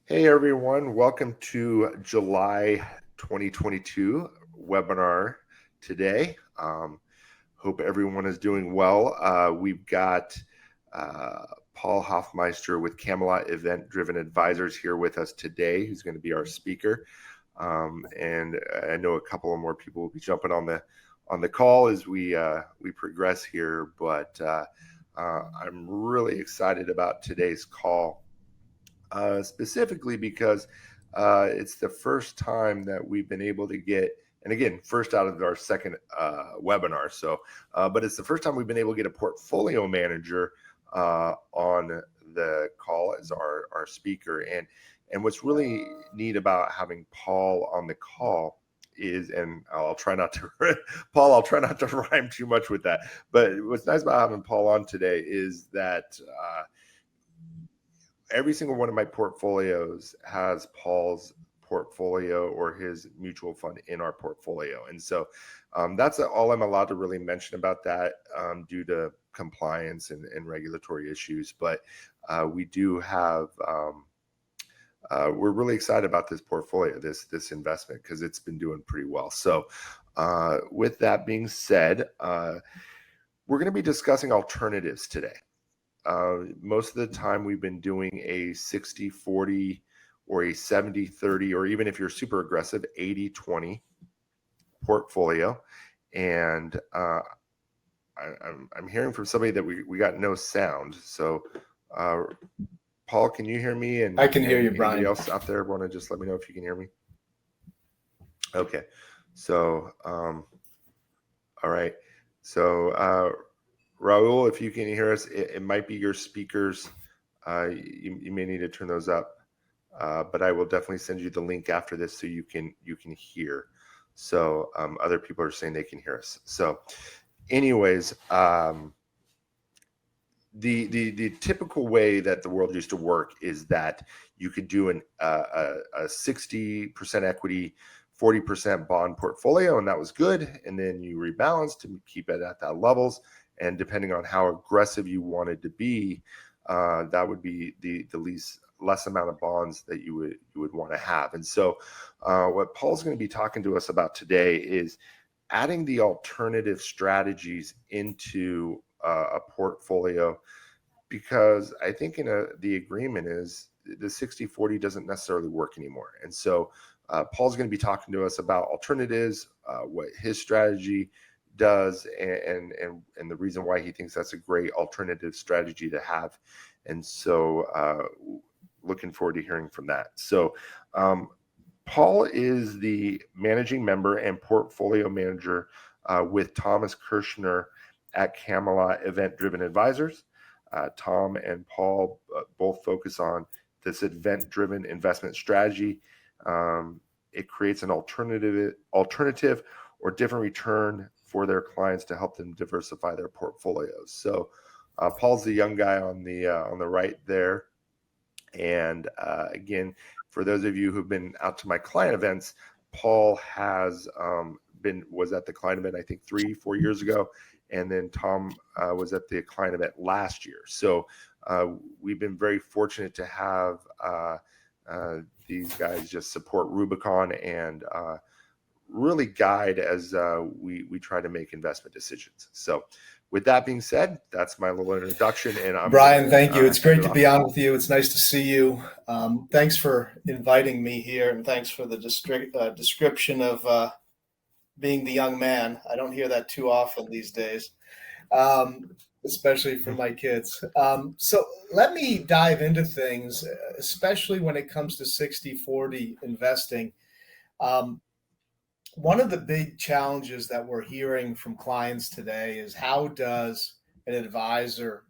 Hey everyone, welcome to July 2022 webinar today. Hope everyone is doing well. We've got Paul Hoffmeister with Camelot Event Driven Advisors here with us today, who's going to be our speaker. And I know a couple of more people will be jumping on the call as we progress here, but I'm really excited about today's call. Specifically because it's the first time that we've been able to get, and again, first out of our second webinar. But it's the first time we've been able to get a portfolio manager on the call as our speaker. And what's really neat about having Paul on the call is, and I'll try not to, Paul, I'll try not to rhyme too much with that. But what's nice about having Paul on today is that every single one of my portfolios has Paul's portfolio or his mutual fund in our portfolio. And so that's all I'm allowed to really mention about that due to compliance and regulatory issues. But we do have, we're really excited about this portfolio, this investment, because it's been doing pretty well. So with that being said, we're going to be discussing alternatives today. Most of the time we've been doing a 60-40 or a 70-30, or even if you're super aggressive, 80-20 portfolio. And I'm hearing from somebody that we got no sound. So Paul, can you hear me? And I can hear you, Brian. Anybody else out there want to just let me know if you can hear me? Okay. So, all right. So, Raul, if you can hear us, it might be your speakers. You may need to turn those up, but I will definitely send you the link after this so you can hear. So other people are saying they can hear us. So, anyways, the typical way that the world used to work is that you could do a 60% equity, 40% bond portfolio, and that was good. And then you rebalance to keep it at that levels. And depending on how aggressive you wanted to be, that would be the less amount of bonds that you would want to have. And so what Paul's going to be talking to us about today is adding the alternative strategies into a portfolio, because I think the agreement is the 60-40 doesn't necessarily work anymore. And so Paul's going to be talking to us about alternatives, what his strategy does, and the reason why he thinks that's a great alternative strategy to have. And so looking forward to hearing from that. So Paul is the managing member and portfolio manager with Thomas Kirshner at Camelot Event Driven Advisors. Tom and Paul both focus on this event driven investment strategy. It creates an alternative or different return for their clients to help them diversify their portfolios. So Paul's the young guy on the right there. And again, for those of you who've been out to my client events, Paul has was at the client event, I think 3-4 years ago. And then Tom was at the client event last year. So we've been very fortunate to have these guys just support Rubicon and really guide as we try to make investment decisions. So with that being said, that's my little introduction. And Brian, thank you. It's great to be on with you. It's nice to see you. Thanks for inviting me here, and thanks for the description of being the young man. I don't hear that too often these days, especially from my kids. So let me dive into things, especially when it comes to 60-40 investing. One of the big challenges that we're hearing from clients today is, how does an advisor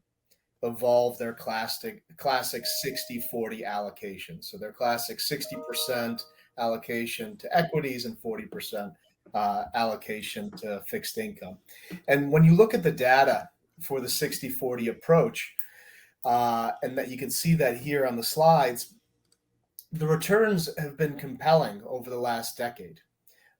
evolve their classic 60-40 allocation? So their classic 60% allocation to equities and 40% allocation to fixed income. And when you look at the data for the 60-40 approach, and that you can see that here on the slides, the returns have been compelling over the last decade.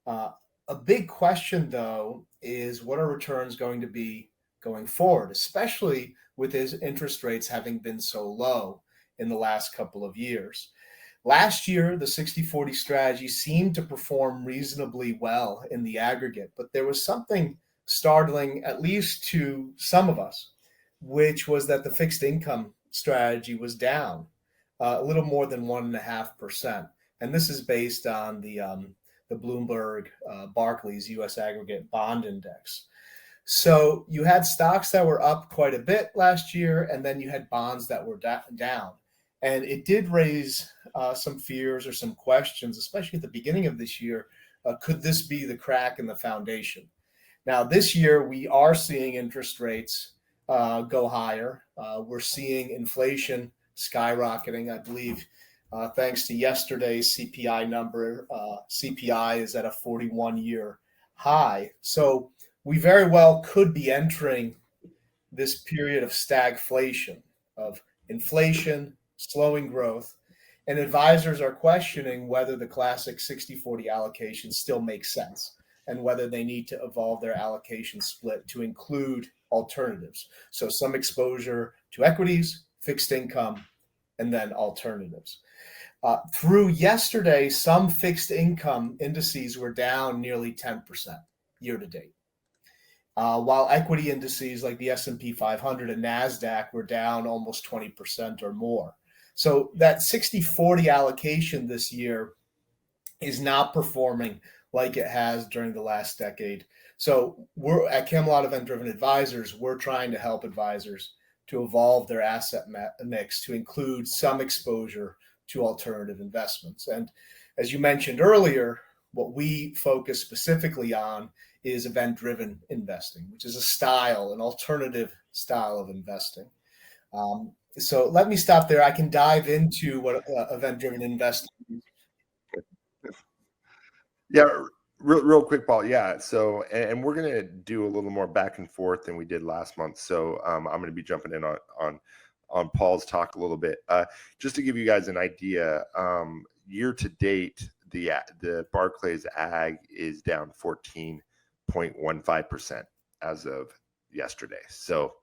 A big question, though, is what are returns going to be going forward, especially with his interest rates having been so low in the last couple of years. Last year, the 60/40 strategy seemed to perform reasonably well in the aggregate, but there was something startling, at least to some of us, which was that the fixed income strategy was down a little more than 1.5%. And this is based on the Bloomberg Barclays U.S. Aggregate Bond Index. So you had stocks that were up quite a bit last year, and then you had bonds that were down. And it did raise some fears or some questions, especially at the beginning of this year. Could this be the crack in the foundation? Now, this year, we are seeing interest rates go higher. We're seeing inflation skyrocketing. I believe, thanks to yesterday's CPI number, CPI is at a 41-year high. So we very well could be entering this period of stagflation, of inflation, slowing growth, and advisors are questioning whether the classic 60/40 allocation still makes sense and whether they need to evolve their allocation split to include alternatives. So some exposure to equities, fixed income, and then alternatives. Through yesterday, some fixed income indices were down nearly 10% year to date, while equity indices like the S&P 500 and NASDAQ were down almost 20% or more. So that 60/40 allocation this year is not performing like it has during the last decade. So we're at Camelot Event-Driven Advisors, we're trying to help advisors to evolve their asset mix to include some exposure to alternative investments. And as you mentioned earlier, what we focus specifically on is event-driven investing, which is a style, an alternative style of investing. So let me stop there. I can dive into what event-driven investing is. Yeah, real quick, Paul. Yeah. So, and we're going to do a little more back and forth than we did last month. So I'm going to be jumping in on Paul's talk a little bit. Just to give you guys an idea, year to date, the Barclays Ag is down 14.15% as of yesterday. So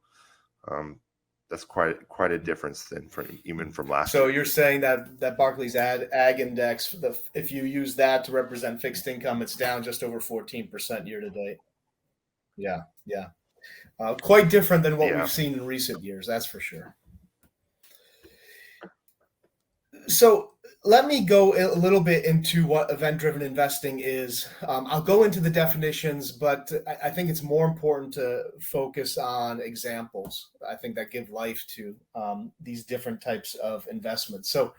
that's quite a difference than even from last year. So you're saying that Barclays Ag Index, if you use that to represent fixed income, it's down just over 14% year to date. Yeah. Quite different than what we've seen in recent years, that's for sure. So let me go a little bit into what event-driven investing is. I'll go into the definitions, but I think it's more important to focus on examples, I think, that give life to these different types of investments. So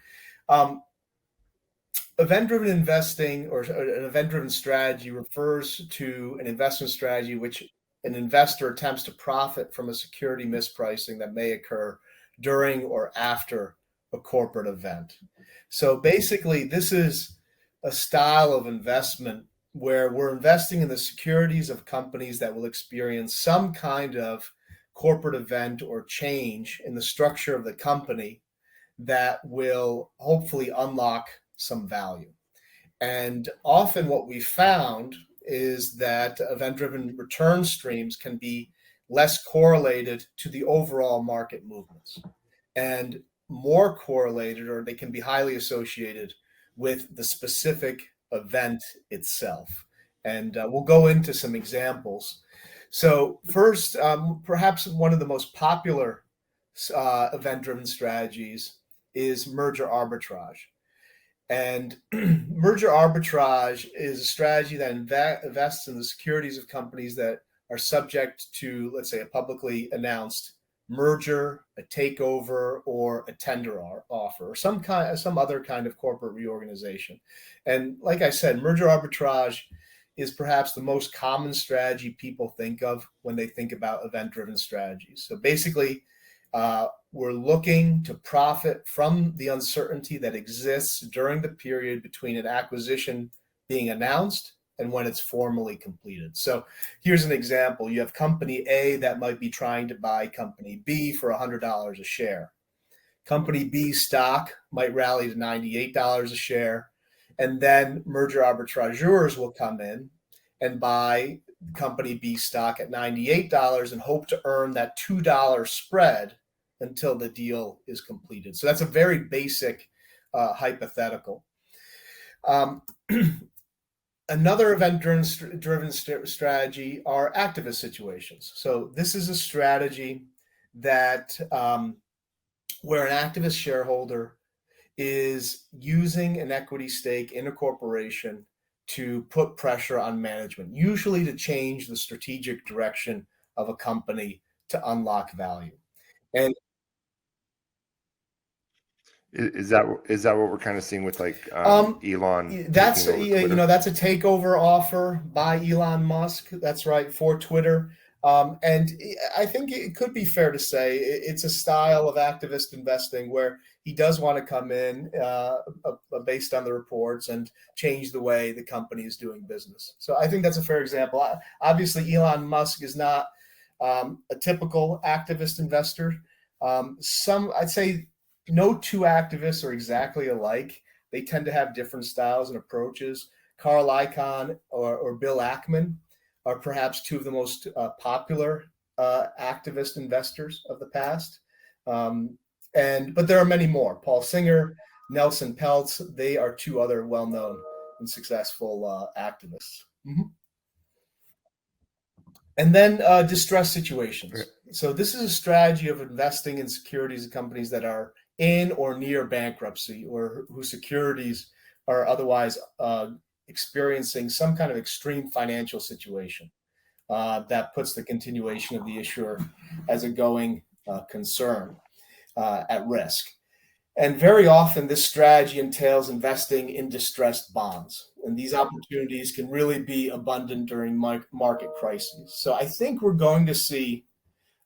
event-driven investing or an event-driven strategy refers to an investment strategy which an investor attempts to profit from a security mispricing that may occur during or after a corporate event. So basically, this is a style of investment where we're investing in the securities of companies that will experience some kind of corporate event or change in the structure of the company that will hopefully unlock some value. And often what we found is that event-driven return streams can be less correlated to the overall market movements and more correlated, or they can be highly associated with the specific event itself. And we'll go into some examples. So first, perhaps one of the most popular event-driven strategies is merger arbitrage. And merger arbitrage is a strategy that invests in the securities of companies that are subject to, let's say, a publicly announced merger, a takeover, or a tender offer, or some other kind of corporate reorganization. And like I said, merger arbitrage is perhaps the most common strategy people think of when they think about event-driven strategies. So basically, we're looking to profit from the uncertainty that exists during the period between an acquisition being announced and when it's formally completed. So here's an example. You have company A that might be trying to buy company B for $100 a share. Company B stock might rally to $98 a share, and then merger arbitrageurs will come in and buy company B stock at $98 and hope to earn that $2 spread until the deal is completed. So that's a very basic hypothetical. Another event-driven strategy are activist situations. So this is a strategy that where an activist shareholder is using an equity stake in a corporation to put pressure on management, usually to change the strategic direction of a company to unlock value. And Is that what we're kind of seeing with like Elon that's taking over Twitter? that's a takeover offer by Elon Musk. That's right, for Twitter. And I think it could be fair to say it's a style of activist investing where he does want to come in based on the reports and change the way the company is doing business. So I think that's a fair example. Obviously, Elon Musk is not a typical activist investor. I'd say no two activists are exactly alike. They tend to have different styles and approaches. Carl Icahn or Bill Ackman are perhaps two of the most popular activist investors of the past. But there are many more. Paul Singer, Nelson Peltz, they are two other well-known and successful activists. Mm-hmm. And then distress situations. Okay. So this is a strategy of investing in securities of companies that are in or near bankruptcy, or whose securities are otherwise experiencing some kind of extreme financial situation that puts the continuation of the issuer as a going concern at risk. And very often this strategy entails investing in distressed bonds. And these opportunities can really be abundant during market crises. So I think we're going to see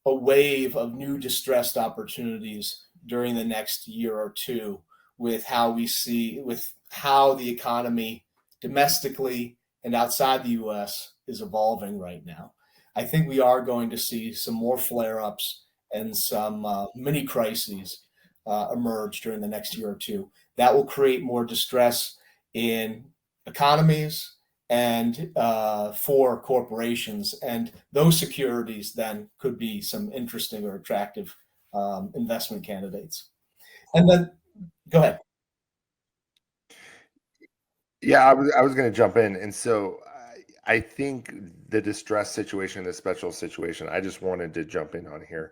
a wave of new distressed opportunities during the next year or two with how the economy domestically and outside the US is evolving right now. I think we are going to see some more flare-ups and some mini crises emerge during the next year or two. That will create more distress in economies and for corporations. And those securities then could be some interesting or attractive investment candidates. And then, go ahead. Yeah, I was going to jump in. And so I think the distress situation, the special situation, I just wanted to jump in on here.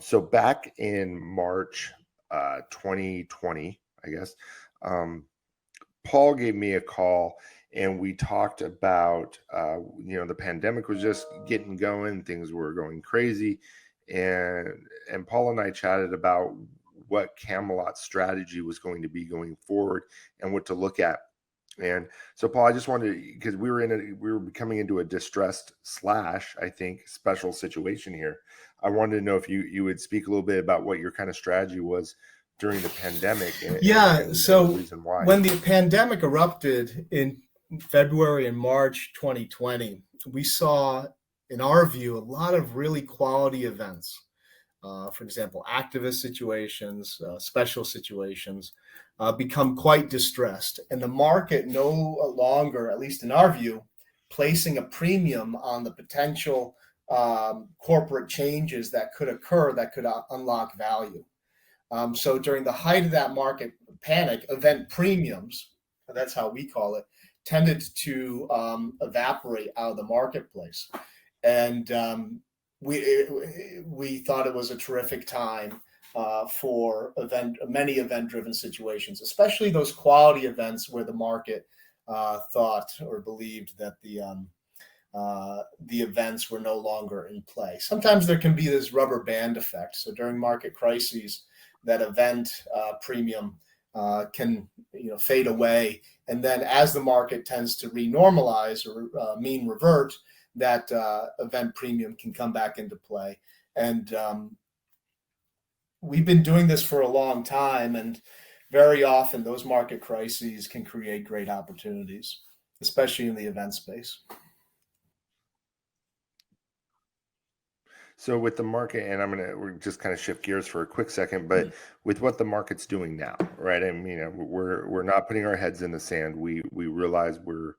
So back in March 2020, I guess, Paul gave me a call and we talked about, the pandemic was just getting going. Things were going crazy. And Paul and I chatted about what Camelot's strategy was going to be going forward and what to look at. And so, Paul, I just wanted to, because we were coming into a distressed / I think special situation here. I wanted to know if you would speak a little bit about what your kind of strategy was during the pandemic. And so the reason why. When the pandemic erupted in February and March 2020, we saw, in our view, a lot of really quality events. For example, activist situations, special situations, become quite distressed. And the market no longer, at least in our view, placing a premium on the potential corporate changes that could occur that could unlock value. So during the height of that market panic, event premiums, that's how we call it, tended to evaporate out of the marketplace. And we thought it was a terrific time for many event-driven situations, especially those quality events where the market thought or believed that the events were no longer in play. Sometimes there can be this rubber band effect. So during market crises, that event premium can fade away, and then as the market tends to renormalize or mean revert, that event premium can come back into play. And we've been doing this for a long time, and very often those market crises can create great opportunities, especially in the event space. So with the market, and we're just kind of shift gears for a quick second, but with what the market's doing now, right? I mean, we're not putting our heads in the sand. We realize we're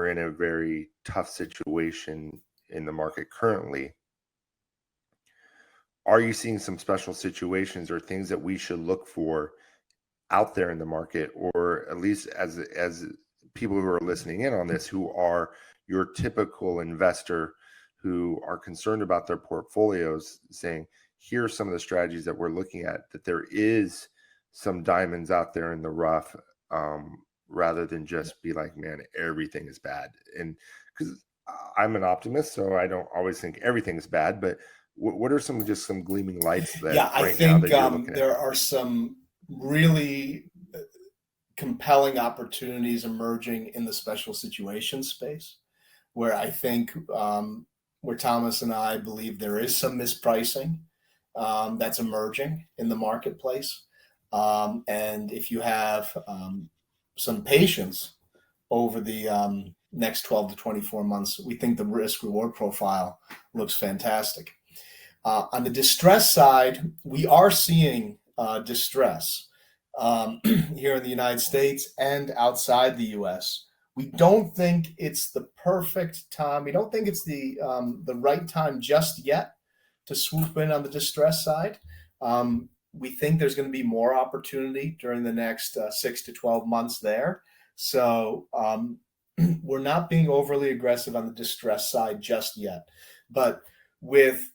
in a very tough situation in the market currently. Are you seeing some special situations or things that we should look for out there in the market, or at least as people who are listening in on this, who are your typical investor who are concerned about their portfolios, saying, here are some of the strategies that we're looking at, that there is some diamonds out there in the rough, rather than just be like, man, everything is bad. And because I'm an optimist, so I don't always think everything is bad, but what are some gleaming lights that I right now think that you're looking at? there are some really compelling opportunities emerging in the special situations space, where I think where Thomas and I believe there is some mispricing that's emerging in the marketplace. And if you have some patience over the next 12 to 24 months, we think the risk reward profile looks fantastic. On the distress side, we are seeing distress here in the United States and outside the U.S. We don't think it's the perfect time. We don't think it's the right time just yet to swoop in on the distress side. We think there's going to be more opportunity during the next 6 to 12 months there. So we're not being overly aggressive on the distress side just yet. But with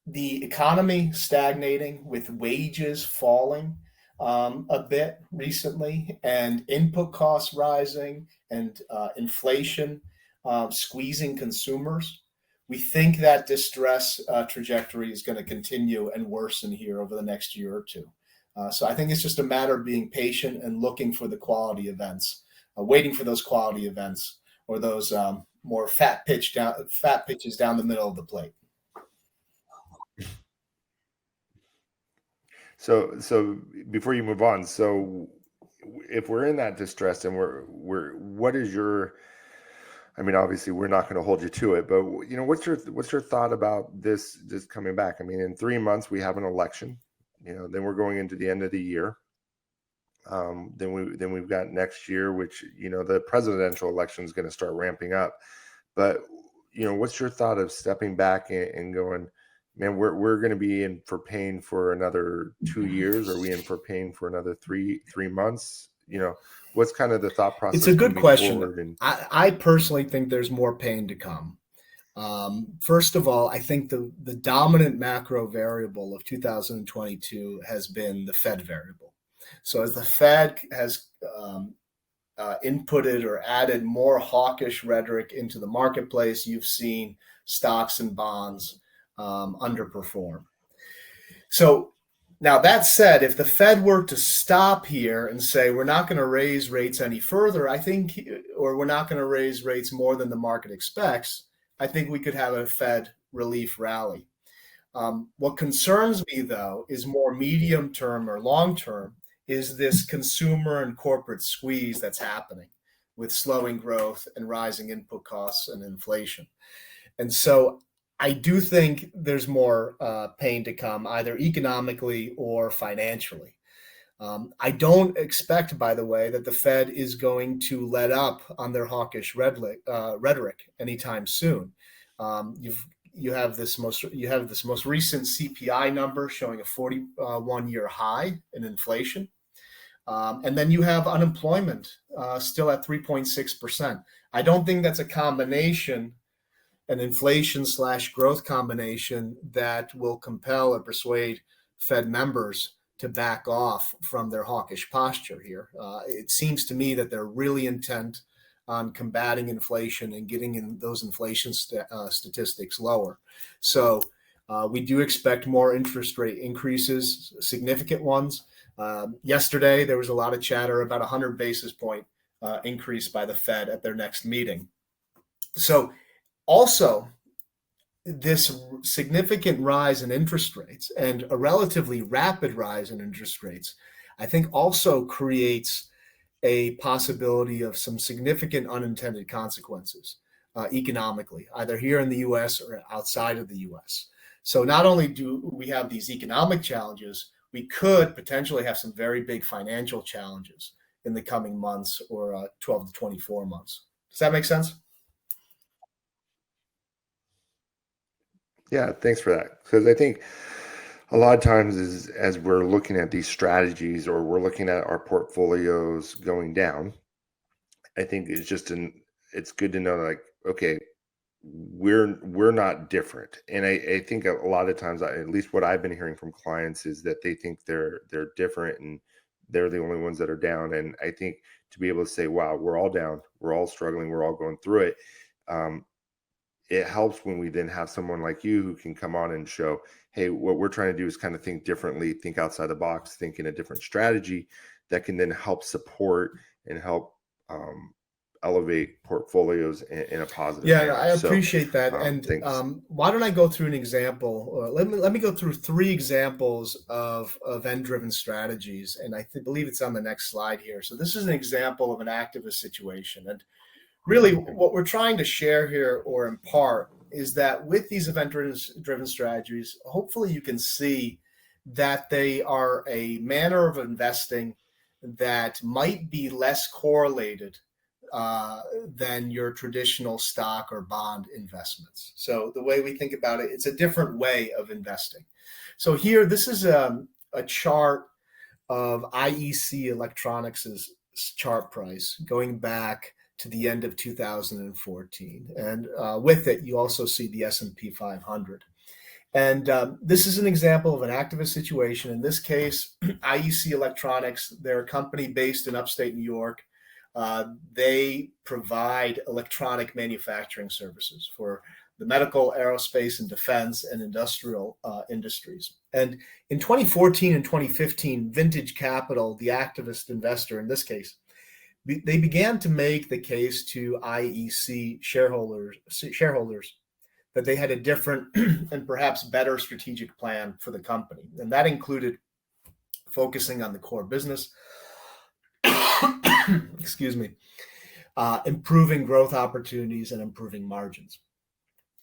the economy stagnating, with wages falling a bit recently, and input costs rising, and inflation squeezing consumers, we think that distress trajectory is going to continue and worsen here over the next year or two. So I think it's just a matter of being patient and looking for the quality events, waiting for those quality events, or those more fat pitches down the middle of the plate. So before you move on, so if we're in that distress and what is your, I mean, obviously we're not going to hold you to it, but what's your thought about this just coming back? I mean, in 3 months we have an election, then we're going into the end of the year. Then we've got next year, which, the presidential election is going to start ramping up. But, what's your thought of stepping back and going, man, we're going to be in for paying for another 2 years? Are we in for paying for another three months? What's kind of the thought process? It's a good question. I personally think there's more pain to come. First of all, I think the dominant macro variable of 2022 has been the Fed variable. So as the Fed has inputted or added more hawkish rhetoric into the marketplace, you've seen stocks and bonds underperform. So now that said, if the Fed were to stop here and say, we're not going to raise rates any further, or we're not going to raise rates more than the market expects, I think we could have a Fed relief rally. What concerns me, though, is more medium term or long term, is this consumer and corporate squeeze that's happening with slowing growth and rising input costs and inflation. And so I do think there's more pain to come, either economically or financially. I don't expect, by the way, that the Fed is going to let up on their hawkish rhetoric anytime soon. You have this most recent CPI number showing a 41-year high in inflation. And then you have unemployment still at 3.6%. I don't think that's a combination, an inflation/growth combination, that will compel or persuade Fed members to back off from their hawkish posture here. It seems to me that they're really intent on combating inflation and getting in those inflation statistics lower. So we do expect more interest rate increases, significant ones. Yesterday, there was a lot of chatter about 100 basis point increase by the Fed at their next meeting. So also, this significant rise in interest rates and a relatively rapid rise in interest rates, I think also creates a possibility of some significant unintended consequences economically, either here in the U.S. or outside of the U.S. So not only do we have these economic challenges, we could potentially have some very big financial challenges in the coming months, or 12 to 24 months. Does that make sense? Yeah, thanks for that. Because I think A lot of times is as we're looking at these strategies or we're looking at our portfolios going down, I think it's good to know, like, okay, we're not different. And I think a lot of times, at least what I've been hearing from clients, is that they think they're different and they're the only ones that are down. And I think to be able to say, wow, we're all down, we're all struggling, we're all going through it. um, it helps when we then have someone like you who can come on and show, hey, what we're trying to do is kind of think differently, think outside the box, think in a different strategy that can then help support and help um, elevate portfolios in a positive Yeah, manner. I So appreciate that. And thanks. why don't I go through an example? Or let me go through three examples of event-driven strategies, and believe it's on the next slide here. So this is an example of an activist situation, and really, what we're trying to share here or impart is that with these event-driven strategies, hopefully you can see that they are a manner of investing that might be less correlated than your traditional stock or bond investments. So the way we think about it, it's a different way of investing. So here, this is a chart of IEC Electronics' chart price going back to the end of 2014. And with it, you also see the S&P 500. And this is an example of an activist situation. In this case, IEC Electronics, they're a company based in upstate New York. They provide electronic manufacturing services for the medical, aerospace, and defense and industrial industries. And in 2014 and 2015, Vintage Capital, the activist investor in this case, they began to make the case to IEC shareholders that they had a different and perhaps better strategic plan for the company. And that included focusing on the core business, excuse me, improving growth opportunities and improving margins.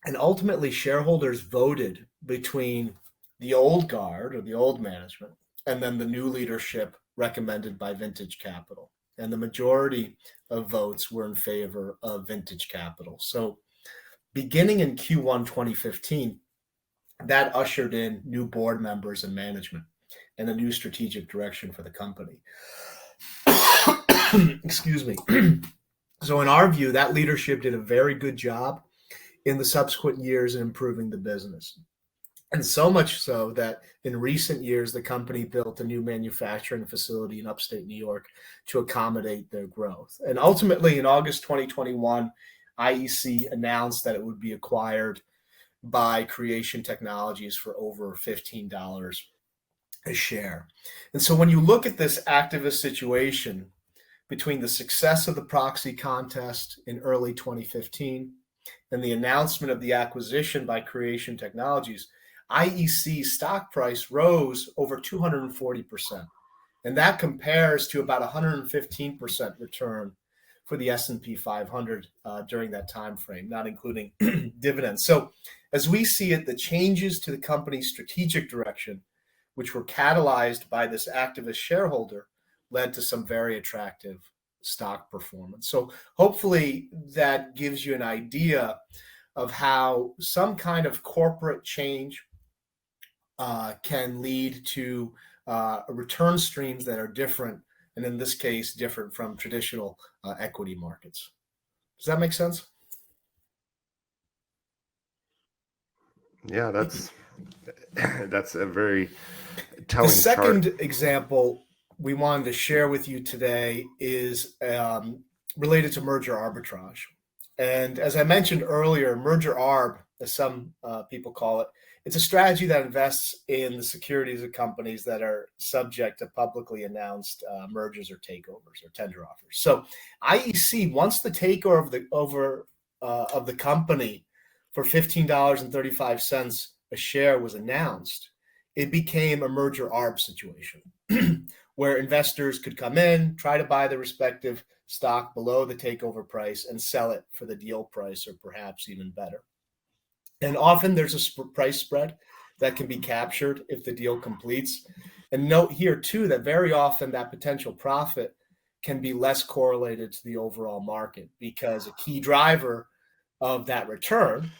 And ultimately, shareholders voted between the old guard or the old management and then the new leadership recommended by Vintage Capital. And the majority of votes were in favor of Vintage Capital. So beginning in Q1 2015, that ushered in new board members and management and a new strategic direction for the company. Excuse me. So in our view, that leadership did a very good job in the subsequent years in improving the business. And so much so that in recent years, the company built a new manufacturing facility in upstate New York to accommodate their growth. And ultimately, in August 2021, IEC announced that it would be acquired by Creation Technologies for over $15 a share. And so when you look at this activist situation between the success of the proxy contest in early 2015 and the announcement of the acquisition by Creation Technologies, IEC's stock price rose over 240%. And that compares to about 115% return for the S&P 500 during that time frame, not including dividends. So as we see it, the changes to the company's strategic direction, which were catalyzed by this activist shareholder, led to some very attractive stock performance. So hopefully that gives you an idea of how some kind of corporate change can lead to return streams that are different, and in this case, different from traditional equity markets. Does that make sense? Yeah, that's a very telling The second chart. example we wanted to share with you today is related to merger arbitrage. And as I mentioned earlier, merger arb, as some people call it, it's a strategy that invests in the securities of companies that are subject to publicly announced mergers or takeovers or tender offers. So IEC, once the takeover of the company for $15.35 a share was announced, it became a merger arb situation where investors could come in, try to buy the respective stock below the takeover price and sell it for the deal price or perhaps even better. And often there's a price spread that can be captured if the deal completes. And note here too that very often that potential profit can be less correlated to the overall market because a key driver of that return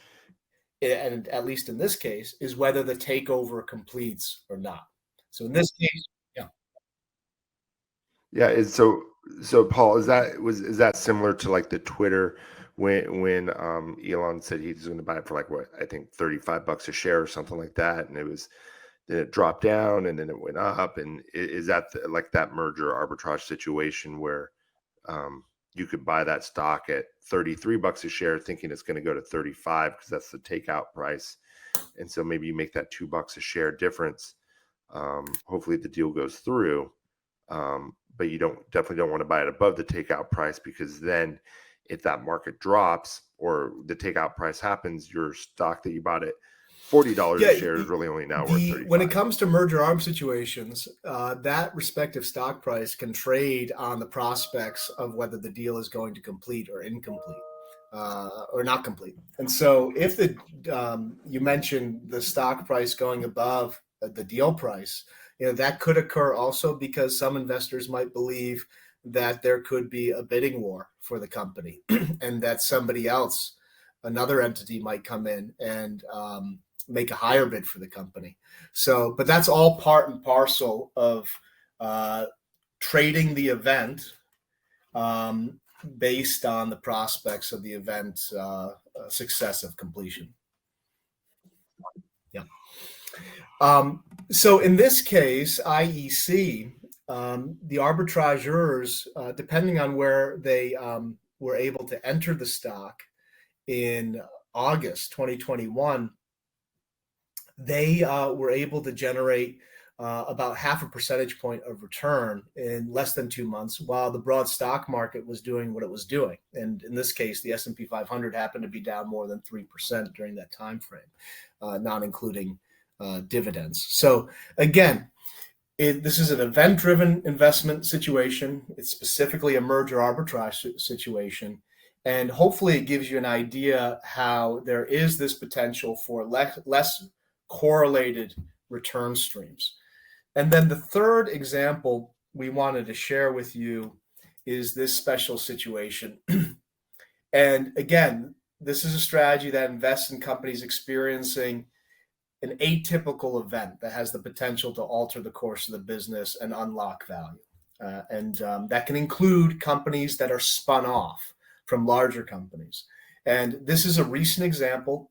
and at least in this case, is whether the takeover completes or not. So in this case, yeah. Yeah, so Paul, is that similar to like the Twitter when Elon said he's going to buy it for like what I think $35 a share or something like that, and then it dropped down and then it went up, and is that like that merger arbitrage situation where you could buy that stock at $33 a share, thinking it's going to go to 35 because that's the takeout price, and so maybe you make that $2 a share difference. Hopefully the deal goes through. But you definitely don't want to buy it above the takeout price, because then if that market drops or the takeout price happens, your stock that you bought at $40 a share is really only now worth 35. When it comes to merger arb situations, that respective stock price can trade on the prospects of whether the deal is going to complete or incomplete. Or not complete. And so if you mentioned the stock price going above the deal price, that could occur also because some investors might believe that there could be a bidding war for the company and that somebody else, another entity, might come in and make a higher bid for the company. So, but that's all part and parcel of trading the event based on the prospects of the event's success of completion. Yeah. So in this case, IEC, the arbitrageurs, depending on where they were able to enter the stock in August 2021, they were able to generate about 0.5 percentage point of return in less than 2 months, while the broad stock market was doing what it was doing. And in this case, the S&P 500 happened to be down more than 3% during that time frame, not including dividends. So again, this is an event-driven investment situation. It's specifically a merger arbitrage situation. And hopefully it gives you an idea how there is this potential for less correlated return streams. And then the third example we wanted to share with you is this special situation. And again, this is a strategy that invests in companies experiencing an atypical event that has the potential to alter the course of the business and unlock value. And that can include companies that are spun off from larger companies. And this is a recent example.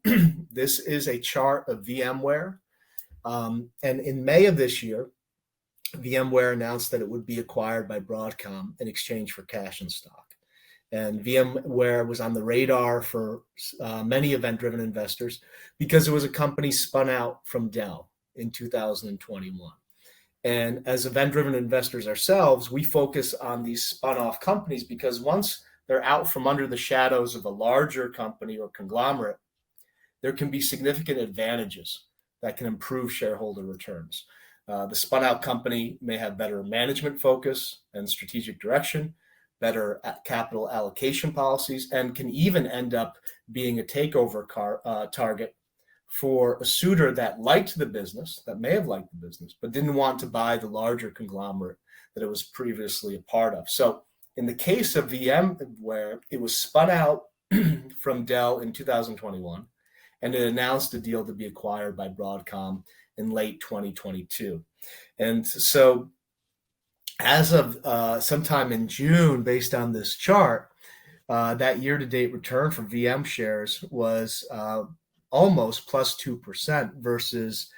This is a chart of Vmware. And in May of this year, Vmware announced that it would be acquired by Broadcom in exchange for cash and stock. And Vmware was on the radar for many event-driven investors because it was a company spun out from Dell in 2021. And as event-driven investors ourselves, we focus on these spun-off companies because once they're out from under the shadows of a larger company or conglomerate, there can be significant advantages that can improve shareholder returns. The spun-out company may have better management focus and strategic direction, better capital allocation policies, and can even end up being a takeover target for a suitor that liked the business, that may have liked the business, but didn't want to buy the larger conglomerate that it was previously a part of. So in the case of Vmware, it was spun out from Dell in 2021, and it announced a deal to be acquired by Broadcom in late 2022. And so as of sometime in June, based on this chart, that year-to-date return for VM shares was almost plus 2% versus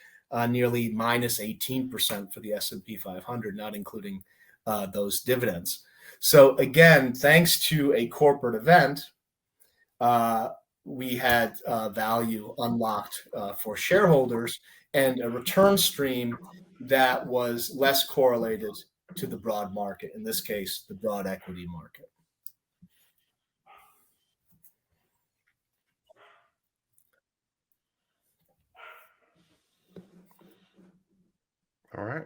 nearly minus 18% for the S&P 500, not including those dividends. So again, thanks to a corporate event, we had value unlocked for shareholders and a return stream that was less correlated to the broad market, in this case, the broad equity market. All right.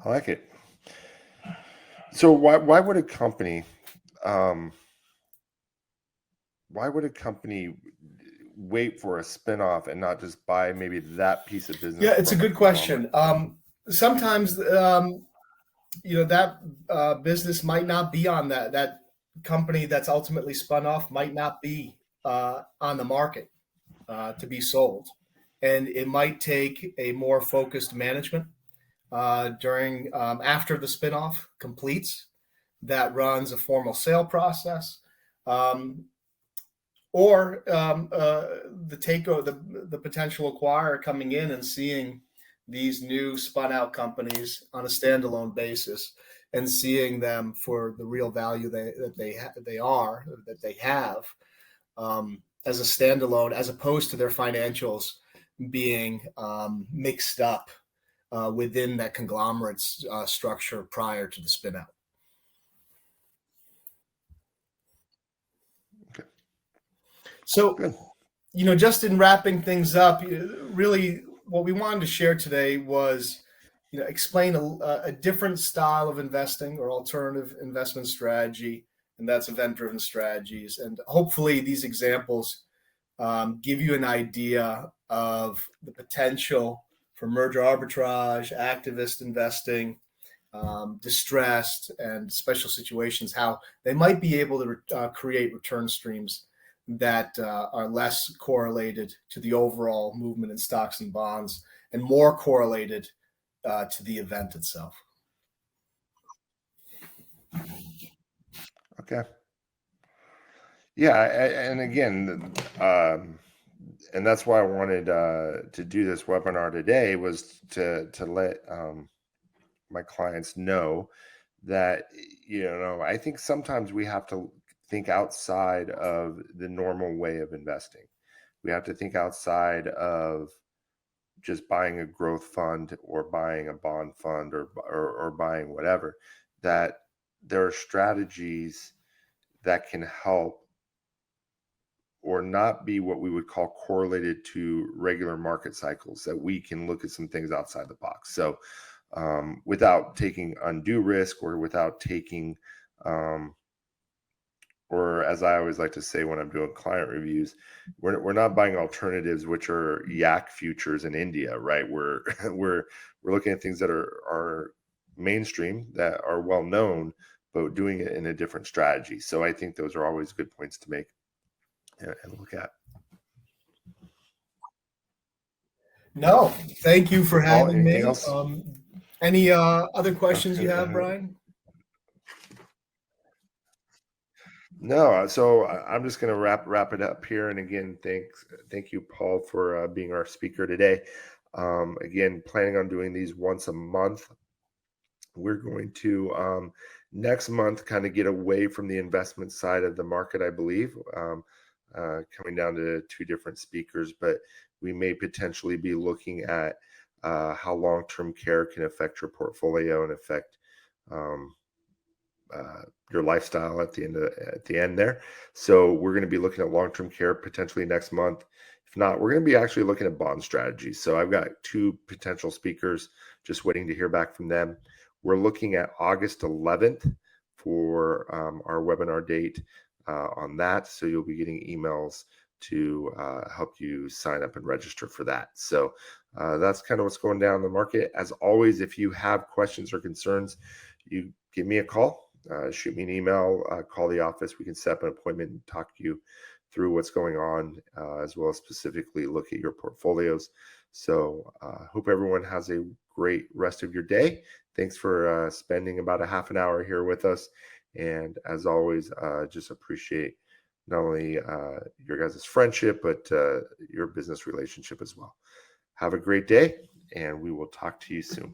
I like it. So why would a company wait for a spinoff and not just buy maybe that piece of business? Yeah, it's a good question. Sometimes that business might not be on that company that's ultimately spun off might not be on the market. to be sold. And it might take a more focused management during after the spinoff completes that runs a formal sale process, or the potential acquirer coming in and seeing these new spun out companies on a standalone basis and seeing them for the real value that they have as a standalone, as opposed to their financials being mixed up within that conglomerate structure prior to the spin out. Okay. So, Good. Just in wrapping things up, really what we wanted to share today was, explain a different style of investing or alternative investment strategy, and that's event-driven strategies. And hopefully these examples give you an idea of the potential for merger arbitrage, activist investing, distressed, and special situations, how they might be able to create return streams that are less correlated to the overall movement in stocks and bonds and more correlated to the event itself. Okay. Yeah, and again, and that's why I wanted to do this webinar today, was to let my clients know that, I think sometimes we have to think outside of the normal way of investing. We have to think outside of just buying a growth fund or buying a bond fund or buying whatever, that there are strategies that can help or not be what we would call correlated to regular market cycles, that we can look at some things outside the box. So without taking undue risk, or without taking, or as I always like to say when I'm doing client reviews, we're not buying alternatives, which are yak futures in India, right? We're looking at things that are mainstream, that are well known, but doing it in a different strategy. So I think those are always good points to make and look at. No, thank you for having me. Else? Any other questions you have, Brian? No, so I'm just going to wrap it up here. And again, thank you, Paul, for being our speaker today. Again, planning on doing these once a month. We're going to next month kind of get away from the investment side of the market, I believe, coming down to 2 different speakers, but we may potentially be looking at how long-term care can affect your portfolio and affect your lifestyle at the end there. So we're going to be looking at long-term care potentially next month. If not, we're going to be actually looking at bond strategies. So I've got 2 potential speakers, just waiting to hear back from them. We're looking at August 11th for our webinar date on that. So you'll be getting emails to help you sign up and register for that. So that's kind of what's going down in the market. As always, if you have questions or concerns, you give me a call. Shoot me an email, call the office. We can set up an appointment and talk to you through what's going on, as well as specifically look at your portfolios. So hope everyone has a great rest of your day. Thanks for spending about a half an hour here with us. And as always, just appreciate not only your guys' friendship, but your business relationship as well. Have a great day, and we will talk to you soon.